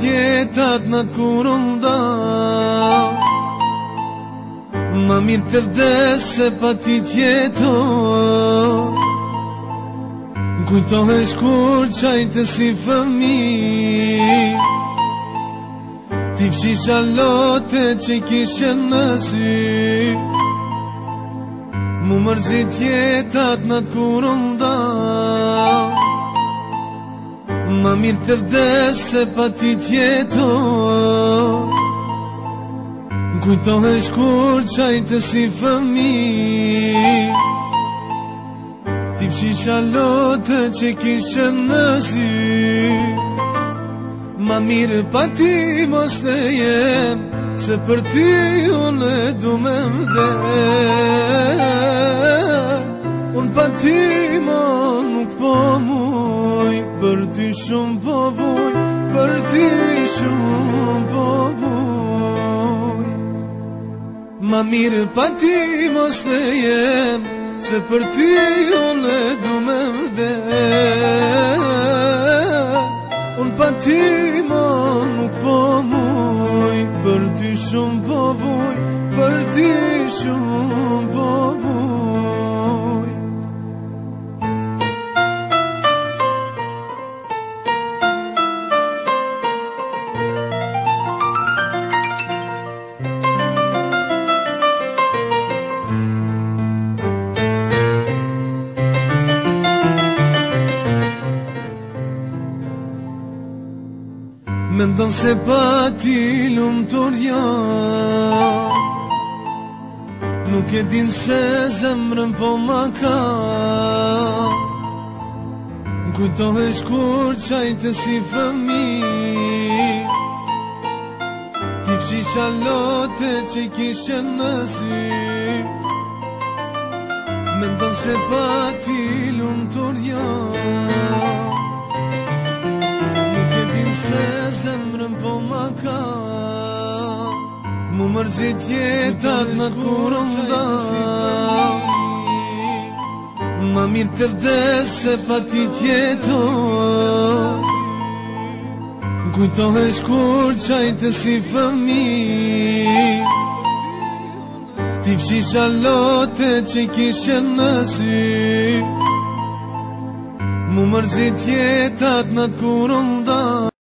jetat në të kurën da. Ma mirë të vdes se pa ti tjetoj. Kujtohesh kur qajte si fëmi, ti fshisha lote që kishe në sy. Mu mërzit jetat në të kurën da. Ma mirë të vdes se pa ti tjetoj. Kujtohesh kur qajte si fëmi, ti fshisha lote që kishe në sy. Ma mirë pa ti mos të jem, se për ty unë e du me vdes. Unë pa ty mo nuk po muj, për ty shumë po vuj, për ty shumë po vuj. Ma mirë pa ti mos të jem, se për ty unë e du me vdes. Unë pa ty mo nuk po muj, për ty shumë po vuj, për ty shumë po vuj. Mendon se pa ti lumtur jam, nuk e din se zemrën po ma ka. Kujtohesh kur qajte si fëmi, ti fshisha lote që kishe në sy. Mendon se pa ti lumtur jam, se zemrën po ma ka. Mu mërzit jetat në të kurën da. Ma mirë të vdes se pa ti tjetoj. Kujtohesh kur qajte si fëmi, ti fshisha lote që kishe në sy. Mu mërzit jetat në të kurën da.